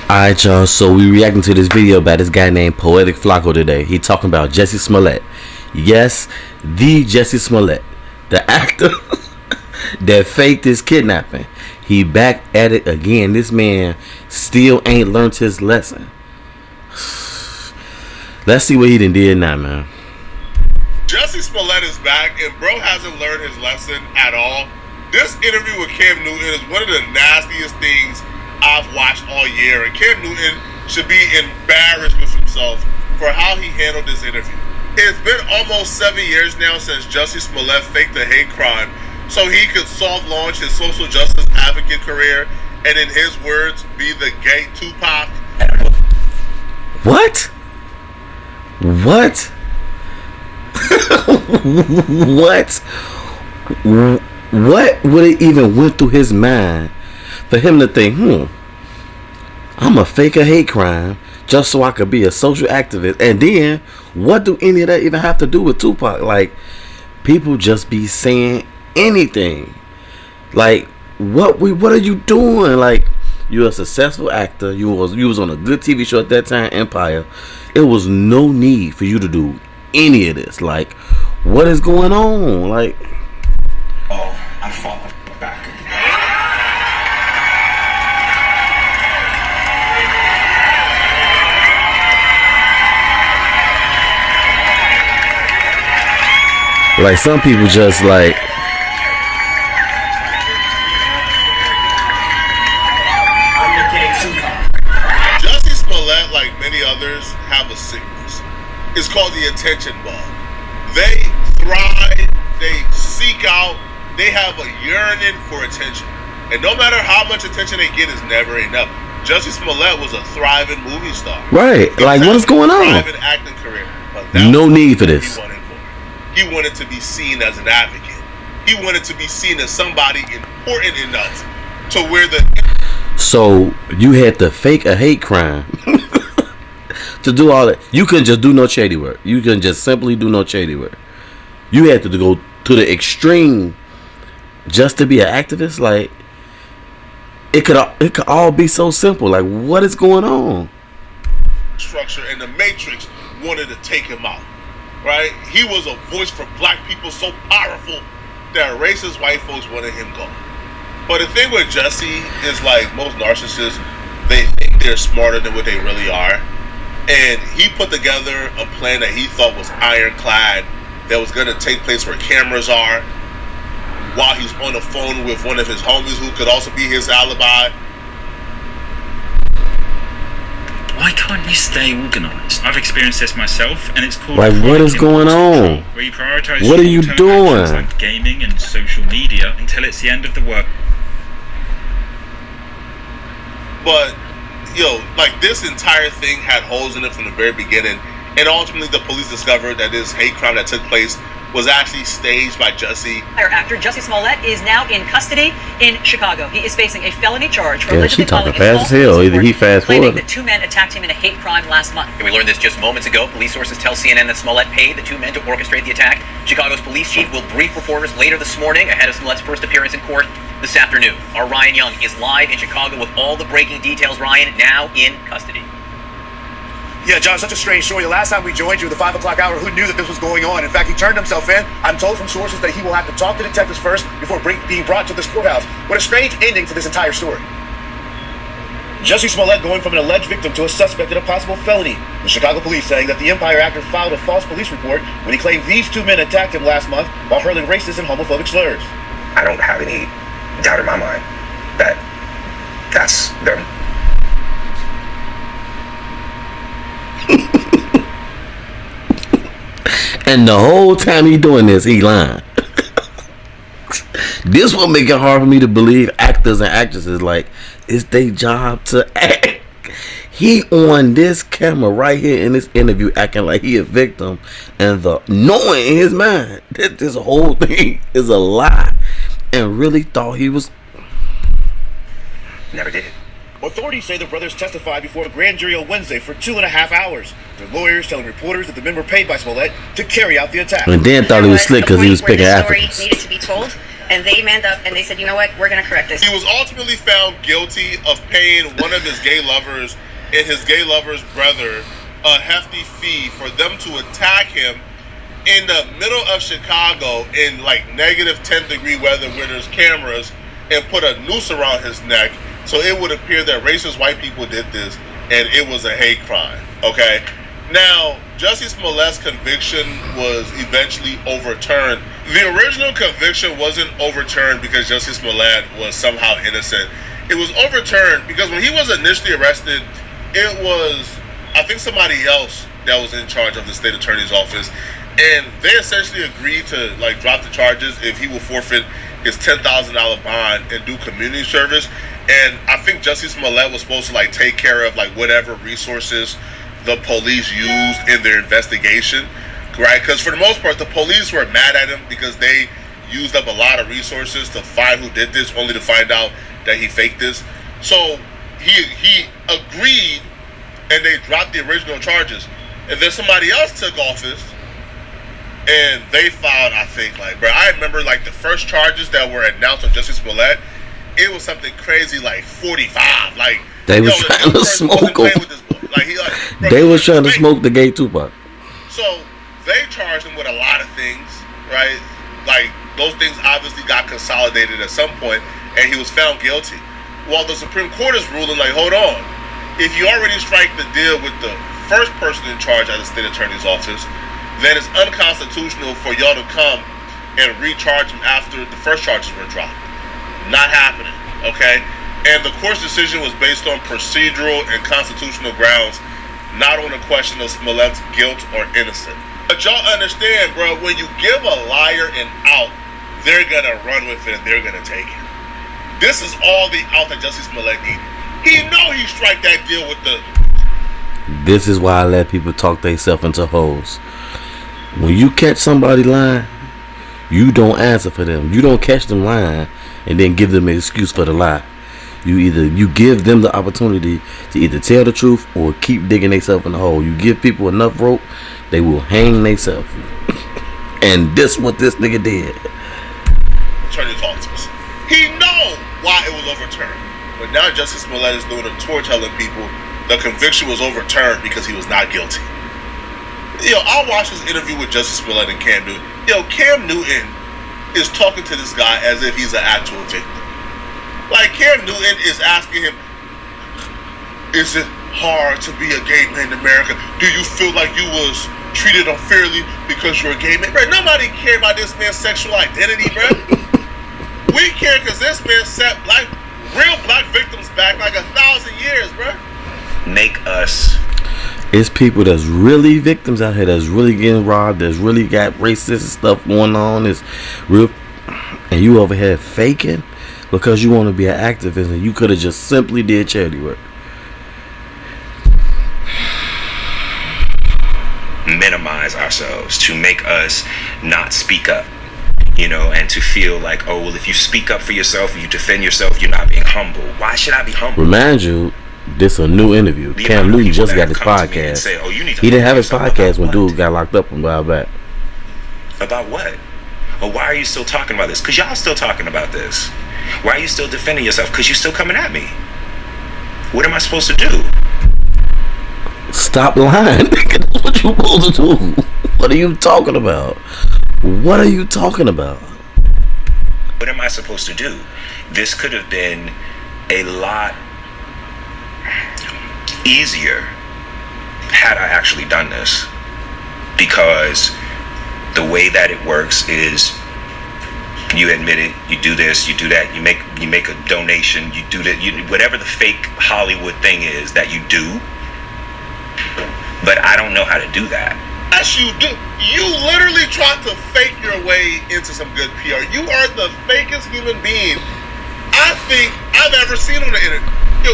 Alright, y'all, so we reacting to this video about this guy named Poetic Flacco today. He talking about Jussie Smollett. Yes, the Jussie Smollett, the actor that faked his kidnapping. He back at it again. This man still ain't learned his lesson. Let's see what he done did now, man. Jussie Smollett is back, and bro hasn't learned his lesson at all. This interview with Cam Newton is one of the nastiest things I've watched all year, and Cam Newton should be embarrassed with himself for how he handled this interview. It's been almost 7 years now since Jussie Smollett faked a hate crime so he could soft launch his social justice advocate career and, in his words, be the gay Tupac. What? What? What would it even went through his mind for him to think, I'm a fake a hate crime just so I could be a social activist? And then, what do any of that even have to do with Tupac? Like, people just be saying anything. Like, what are you doing? Like, you're a successful actor. You was on a good TV show at that time, Empire. It was no need for you to do any of this. Like, what is going on? Like, oh, I fought back. Like, some people just like, Jussie Smollett, like many others, have a sickness. It's called the attention bug. They thrive, they seek out, they have a yearning for attention. And no matter how much attention they get, is never enough. Jussie Smollett was a thriving movie star. right? Like, what is going on? Thriving acting career. No need for this. He wanted to be seen as an advocate. He wanted to be seen as somebody important enough to where the... So you had to fake a hate crime to do all that. You couldn't just do no shady work. You couldn't just simply do no shady work. You had to go to the extreme just to be an activist. Like, it could all be so simple. Like, what is going on? Structure and the Matrix wanted to take him out. Right? He was a voice for black people so powerful that racist white folks wanted him gone. But the thing with Jussie is, like most narcissists, they think they're smarter than what they really are. And he put together a plan that he thought was ironclad, that was going to take place where cameras are, while he's on the phone with one of his homies who could also be his alibi. Why can't you stay organised? I've experienced this myself, and it's called... Like, what is going on? Where you prioritise what are you doing? actions like gaming and social media until it's the end of the work. But, like, this entire thing had holes in it from the very beginning, and ultimately the police discovered that this hate crime that took place was actually staged by Jussie. Actor Jussie Smollett is now in custody in Chicago. He is facing a felony charge for she allegedly talking filing a fast as false hell. police Either he report fast claiming forward. that two men attacked him in a hate crime last month. We learned this just moments ago. Police sources tell CNN that Smollett paid the two men to orchestrate the attack. Chicago's police chief will brief reporters later this morning ahead of Smollett's first appearance in court this afternoon. Our Ryan Young is live in Chicago with all the breaking details. Ryan, now in custody. Yeah, John, such a strange story. The last time we joined you at the 5 o'clock hour, who knew that this was going on? In fact, he turned himself in. I'm told from sources that he will have to talk to detectives first before being brought to this courthouse. What a strange ending to this entire story. Jussie Smollett going from an alleged victim to a suspect in a possible felony. The Chicago police saying that the Empire actor filed a false police report when he claimed these two men attacked him last month while hurling racist and homophobic slurs. I don't have any doubt in my mind that that's them. And the whole time he doing this, he lying. This will make it hard for me to believe actors and actresses, like, it's their job to act. He on this camera right here in this interview acting like he a victim, and the knowing in his mind that this whole thing is a lie, and really thought he was. Never did. Authorities say the brothers testified before a grand jury on Wednesday for 2.5 hours. Their lawyers telling reporters that the men were paid by Smollett to carry out the attack. And then thought he was slick because he was picking Africans. Needed to be told. And they manned up and they said, you know what, we're going to correct this. He was ultimately found guilty of paying one of his gay lovers and his gay lover's brother a hefty fee for them to attack him in the middle of Chicago in like negative 10-degree weather where there's cameras, and put a noose around his neck so it would appear that racist white people did this and it was a hate crime. Okay? Now, Jussie Smollett's conviction was eventually overturned. The original conviction wasn't overturned because Jussie Smollett was somehow innocent. It was overturned because when he was initially arrested, it was, I think, somebody else that was in charge of the state attorney's office, and they essentially agreed to like drop the charges if he will forfeit his $10,000 bond and do community service. And I think Jussie Smollett was supposed to like take care of like whatever resources the police used in their investigation, right? Because for the most part, the police were mad at him because they used up a lot of resources to find who did this, only to find out that he faked this. So he agreed, and they dropped the original charges. And then somebody else took office, and they filed, I think, like, bro, I remember like the first charges that were announced on Jussie Smollett, it was something crazy like 45. Like they was trying to smoke him. Like, bro, they was trying to smoke the gay Tupac. So they charged him with a lot of things, right? Like those things obviously got consolidated at some point, and he was found guilty. Well, the Supreme Court is ruling like, hold on, if you already strike the deal with the first person in charge at the state attorney's office, then it's unconstitutional for y'all to come and recharge him after the first charges were dropped. Not happening, okay? And the court's decision was based on procedural and constitutional grounds, not on the question of Smollett's guilt or innocence. But y'all understand, bro, when you give a liar an out, they're gonna run with it and they're gonna take it. This is all the out that Jussie Smollett needed. He know he strike that deal with the... This is why I let people talk themselves into holes. When you catch somebody lying, you don't answer for them. You don't catch them lying and then give them an excuse for the lie. You give them the opportunity to either tell the truth or keep digging themselves in the hole. You give people enough rope, they will hang themselves. And this what this nigga did. Trying to talk to us. He know why it was overturned. But now Jussie Smollett is doing a tour telling people the conviction was overturned because he was not guilty. Yo, I watched this interview with Jussie Smollett and Cam Newton. Yo, Cam Newton is talking to this guy as if he's an actual victim. Like, Cam Newton is asking him, is it hard to be a gay man in America? Do you feel like you was treated unfairly because you're a gay man? Bro, nobody cared about this man's sexual identity, bro. We care because this man set real black victims back like 1,000 years, bro. Make us. It's people that's really victims out here that's really getting robbed, that's really got racist stuff going on. It's real, and you over here faking because you want to be an activist, and you could have just simply did charity work. Minimize ourselves, to make us not speak up, you know, and to feel like, oh, well, if you speak up for yourself, you defend yourself, you're not being humble. Why should I be humble? Remind you, this a new interview. Cam Newton just got his podcast. Say, oh, he didn't have his podcast when dude got locked up a while back. About what? Or why are you still talking about this? Because y'all still talking about this. Why are you still defending yourself? Because you're still coming at me. What am I supposed to do? Stop lying. That's what you supposed to do. What are you talking about? What are you talking about? What am I supposed to do? This could have been a lot easier had I actually done this, because the way that it works is you admit it, you do this, you do that, you make a donation, you do that, whatever the fake Hollywood thing is that you do. But I don't know how to do that. Yes, you do. You literally tried to fake your way into some good PR. You are the fakest human being I think I've ever seen on the internet. Yo,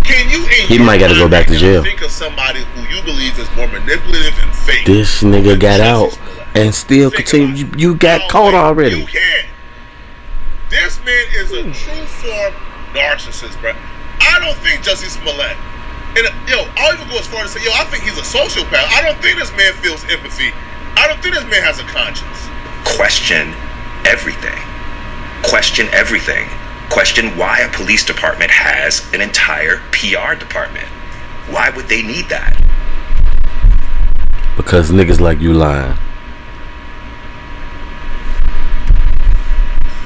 can you? He might got to go back to jail. Think of somebody who you believe is more manipulative and fake. This nigga got out and still continue. You got caught already. You can't. This man is a true form narcissist, bro. I don't think Jussie Smollett. And I'll even go as far as to say, I think he's a sociopath. I don't think this man feels empathy. I don't think this man has a conscience. Question everything. question everything. Question why a police department has an entire PR department. Why would they need that? Because niggas like you lying.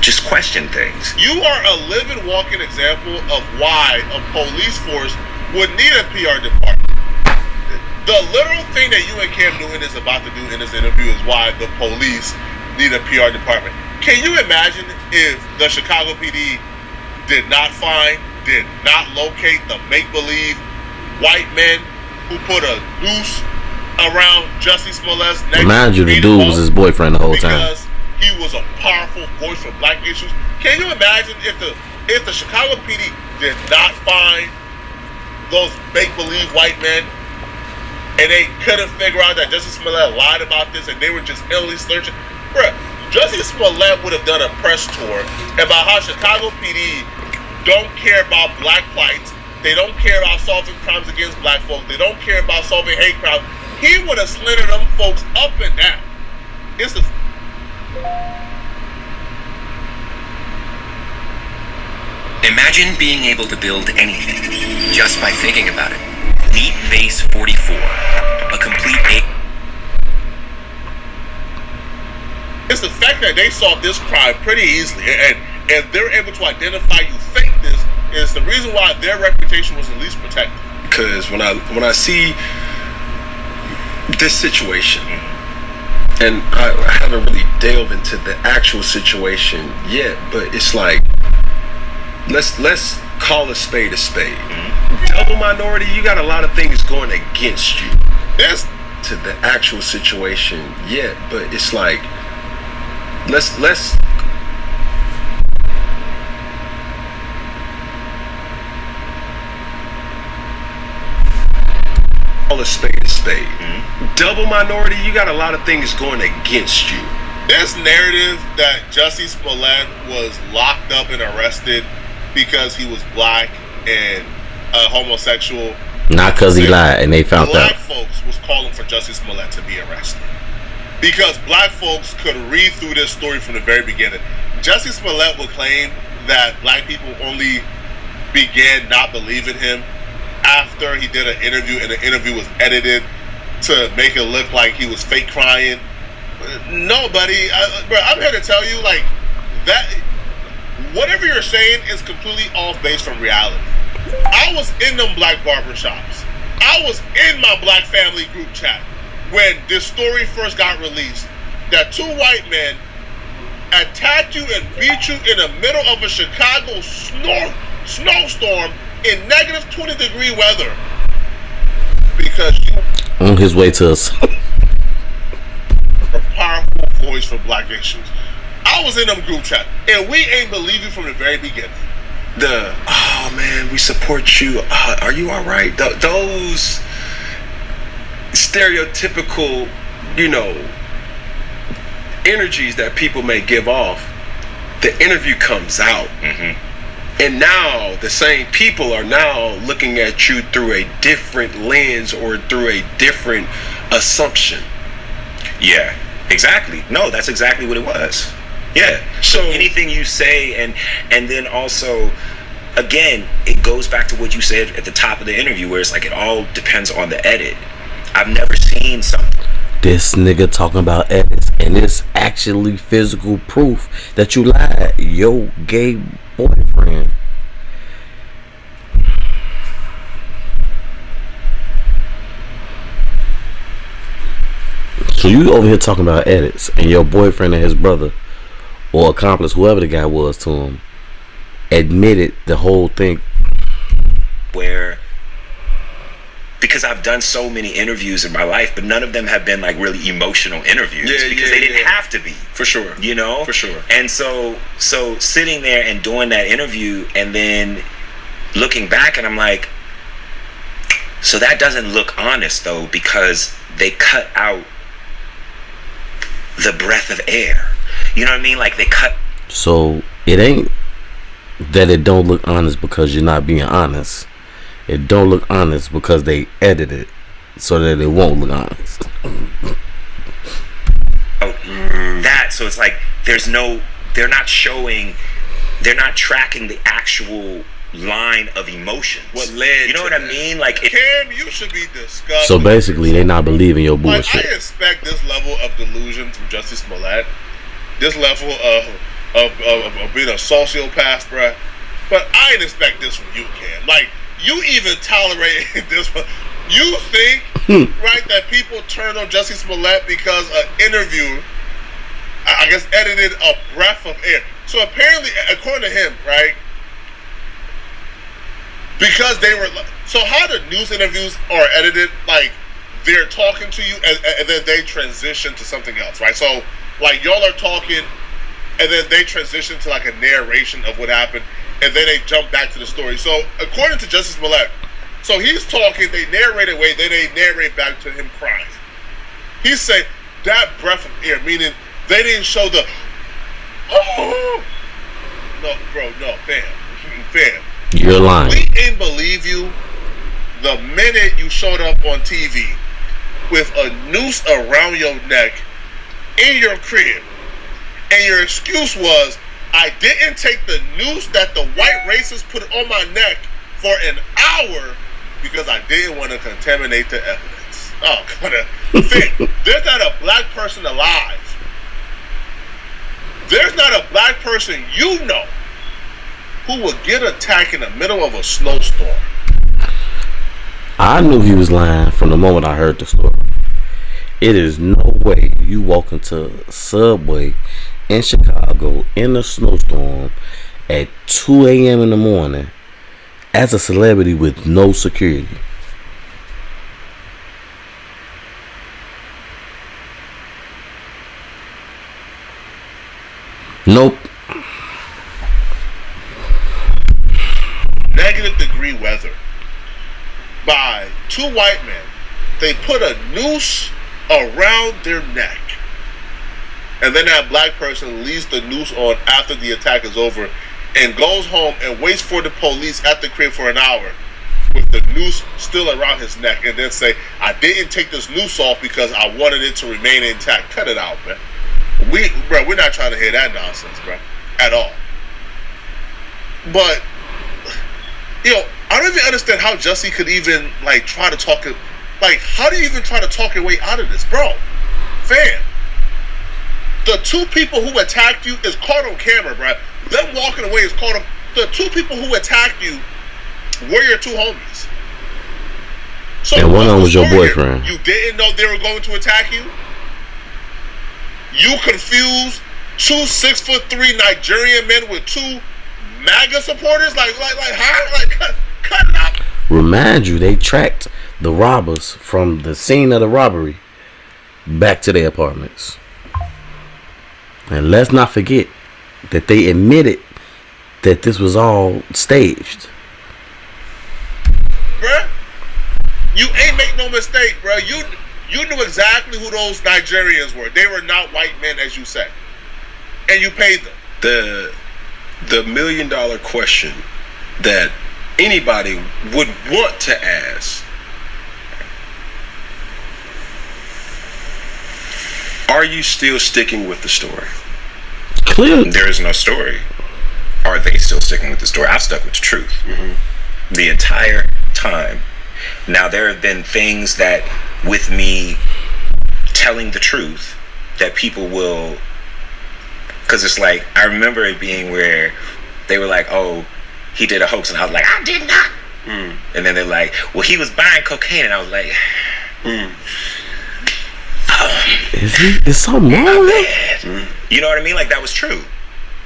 Just question things. You are a living, walking example of why a police force would need a PR department. The literal thing that you and Cam Newton is about to do in this interview is why the police need a PR department. Can you imagine if the Chicago PD did not locate the make-believe white men who put a noose around Jussie Smollett's neck? Mind you, the dude was his boyfriend the whole time. Because he was a powerful voice for black issues. Can you imagine if the Chicago PD did not find those make-believe white men, and they couldn't figure out that Jussie Smollett lied about this, and they were just endlessly searching? Bruh, Jussie Smollett would have done a press tour about how Chicago PD don't care about black plights. They don't care about solving crimes against black folks. They don't care about solving hate crimes. He would have slandered them folks up and down. It's the... Imagine being able to build anything just by thinking about it. Meet Base 44, a complete It's the fact that they solved this crime pretty easily, and they're able to identify you fake this is the reason why their reputation was at least protected. Because when I see this situation, and I haven't really delved into the actual situation yet, but it's like, let's call a spade a spade. Double minority, you got a lot of things going against you. Yes. To the actual situation yet, but it's like, let's call a spade a spade. Double minority, you got a lot of things going against you. This narrative that Jussie Smollett was locked up and arrested because he was black and homosexual. Not because he lied and they found out. Black folks was calling for Jussie Smollett to be arrested. Because black folks could read through this story from the very beginning. Jussie Smollett would claim that black people only began not believing him after he did an interview, and the interview was edited to make it look like he was fake crying. No, buddy. Bro, I'm here to tell you, like, that whatever you're saying is completely off base from reality. I was in them black barbershops. I was in my black family group chat when this story first got released, that two white men attacked you and beat you in the middle of a Chicago snowstorm in negative 20-degree weather because you on his way to us. A powerful voice for black issues. I was in them group chat, and we ain't believe you from the very beginning. Oh man, we support you. Are you all right? Those stereotypical, energies that people may give off. The interview comes out, and now the same people are now looking at you through a different lens or through a different assumption. Yeah, exactly. No, that's exactly what it was. Yeah. So anything you say, and then also, again, it goes back to what you said at the top of the interview, where it's like it all depends on the edit. I've never seen something. This nigga talking about edits, and it's actually physical proof that you lied. Your gay boyfriend. So you over here talking about edits, and your boyfriend and his brother, or accomplice, whoever the guy was to him, admitted the whole thing. Where, because I've done so many interviews in my life, but none of them have been like really emotional interviews, because they didn't have to be. For sure. For sure. And so sitting there and doing that interview, and then looking back, and I'm like, so that doesn't look honest though, because they cut out the breath of air. You know what I mean? Like they cut. So it ain't that it don't look honest because you're not being honest. It don't look honest because they edit it so that it won't look honest. So it's like there's no they're not tracking the actual line of emotions. What led? You know what I mean? Like, Cam, you should be disgusted. So basically, they not believing your Like, bullshit. I expect this level of delusion from Jussie Smollett, this level of being a sociopath, bruh. But I didn't expect this from you, Cam. Like, you even tolerated this one. You think, right, that people turned on Jussie Smollett because an interview, I guess, edited a breath of air. So apparently, according to him, right, because they were, so how the news interviews are edited, like, they're talking to you and then they transition to something else, right? So, like, y'all are talking and then they transition to, like, a narration of what happened and then they jump back to the story. So, according to Jussie Smollett, so he's talking, they narrate away, then they narrate back to him crying. He's saying that breath of air, meaning they didn't show the, oh, no, bro, no, fam. You're lying. We ain't believe you the minute you showed up on TV with a noose around your neck in your crib, and your excuse was, I didn't take the noose that the white racists put on my neck for an hour because I didn't want to contaminate the evidence. Oh, God. There's not a black person alive. There's not a black person you know who would get attacked in the middle of a snowstorm. I knew he was lying from the moment I heard the story. It is no way you walk into Subway in Chicago in a snowstorm at 2 a.m. in the morning as a celebrity with no security. Nope. -degree weather by two white men. They put a noose around their neck, and then that black person leaves the noose on after the attack is over and goes home and waits for the police at the crib for an hour with the noose still around his neck, and then say, I didn't take this noose off because I wanted it to remain intact. Cut it out, man. We're not trying to hear that nonsense, bro, at all. But I don't even understand how Jussie could even, like, try to talk it. Like, how do you even try to talk your way out of this, bro? Fam, the two people who attacked you is caught on camera, bro. Them walking away is caught on. The two people who attacked you were your two homies. So and one of them was your boyfriend. You didn't know they were going to attack you? You confused two 6'3" Nigerian men with two MAGA supporters? Like, how? Like, cut it out. Remind you, they tracked the robbers from the scene of the robbery back to their apartments. And let's not forget that they admitted that this was all staged. Bruh, you ain't make no mistake, bro. You knew exactly who those Nigerians were. They were not white men, as you said. And you paid them. The $1 million question that anybody would want to ask: are you still sticking with the story? Clearly. There is no story. Are they still sticking with the story? I've stuck with the truth the entire time. Now, there have been things that, with me telling the truth, that people will, because it's like, I remember it being where they were like, oh, he did a hoax, and I was like, I did not. And then they're like, well, he was buying cocaine, and I was like, Is something wrong with him? You know what I mean? Like, that was true.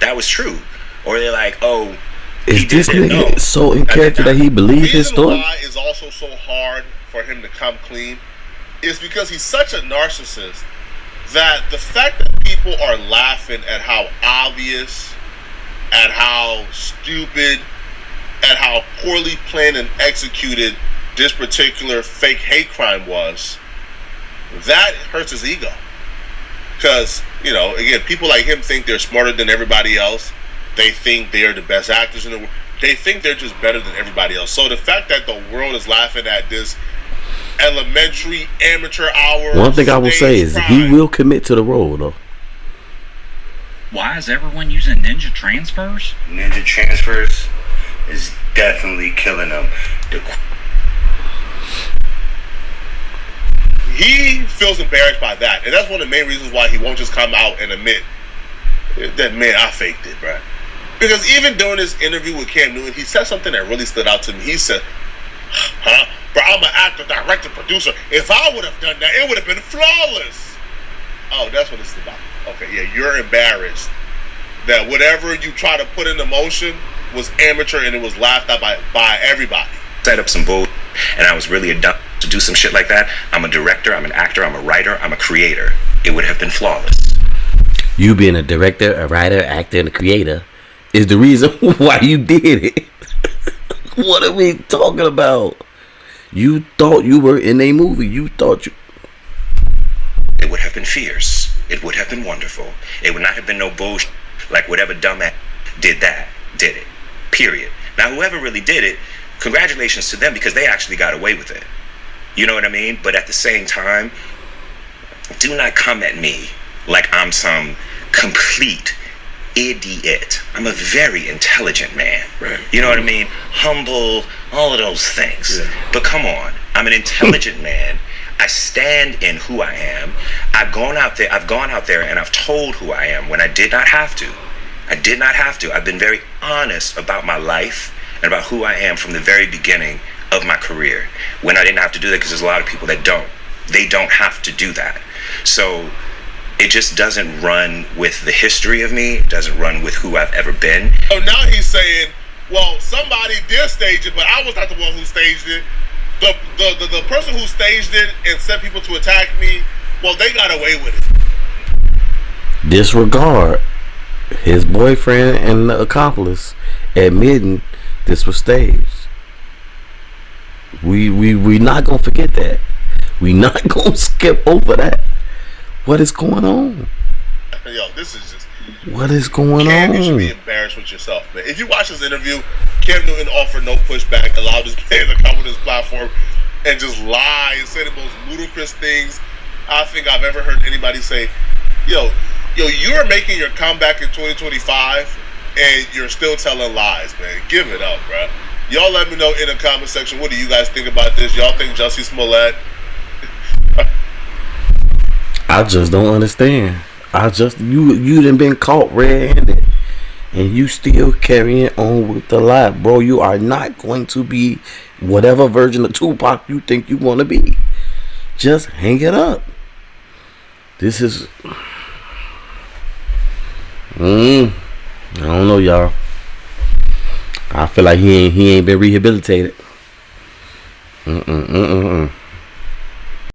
That was true. Or they're like, oh, is this nigga so in character that he believes his story? The reason why it's also so hard for him to come clean is because he's such a narcissist that the fact that people are laughing at how obvious, at how stupid, at how poorly planned and executed this particular fake hate crime was, that hurts his ego. Because, again, people like him think they're smarter than everybody else. They think they are the best actors in the world. They think they're just better than everybody else. So the fact that the world is laughing at this elementary amateur hour. One thing I will say is he will commit to the role, though. Why is everyone using ninja transfers? Ninja transfers is definitely killing them. He feels embarrassed by that, and that's one of the main reasons why he won't just come out and admit that, man, I faked it, bro. Because even during his interview with Cam Newton, he said something that really stood out to me. He said, bro, I'm an actor, director, producer. If I would have done that, it would have been flawless. Oh, that's what it's about. Okay, yeah, you're embarrassed that whatever you try to put into motion was amateur and it was laughed at by everybody. Set up some bull, and I was really a dumb to do some shit like that. I'm a director, I'm an actor, I'm a writer, I'm a creator. It would have been flawless. You being a director, a writer, actor, and a creator is the reason why you did it. What are we talking about? You thought you were in a movie. You thought you... It would have been fierce. It would have been wonderful. It would not have been no bullshit like whatever dumbass did it. Period. Now, whoever really did it, congratulations to them because they actually got away with it. You know what I mean? But at the same time, do not come at me like I'm some complete idiot. I'm a very intelligent man. Right. You know what I mean? Humble, all of those things. Yeah. But come on, I'm an intelligent man. I stand in who I am. I've gone out there and I've told who I am when I did not have to. I've been very honest about my life and about who I am from the very beginning of my career when I didn't have to do that, because there's a lot of people that don't have to do that. So it just doesn't run with the history of me. It doesn't run with who I've ever been. So now he's saying, well, somebody did stage it, but I was not the one who staged it. The person who staged it and sent people to attack me, well, they got away with it. Disregard his boyfriend and the accomplice admitting this was staged. We not gonna forget that. We not gonna skip over that. What is going on? Yo, this is just... What is going Cam, on? you should be embarrassed with yourself, man. If you watch this interview, Cam Newton offered no pushback, allowed his players to come on his platform and just lie and say the most ludicrous things I think I've ever heard anybody say. Yo, you're making your comeback in 2025 and you're still telling lies, man. Give it up, bro. Y'all let me know in the comment section, what do you guys think about this? Y'all think Jussie Smollett? I just don't understand. You done been caught red-handed and you still carrying on with the lie, bro. You are not going to be whatever version of Tupac you think you want to be. Just hang it up. This is I don't know, y'all. I feel like he ain't been rehabilitated.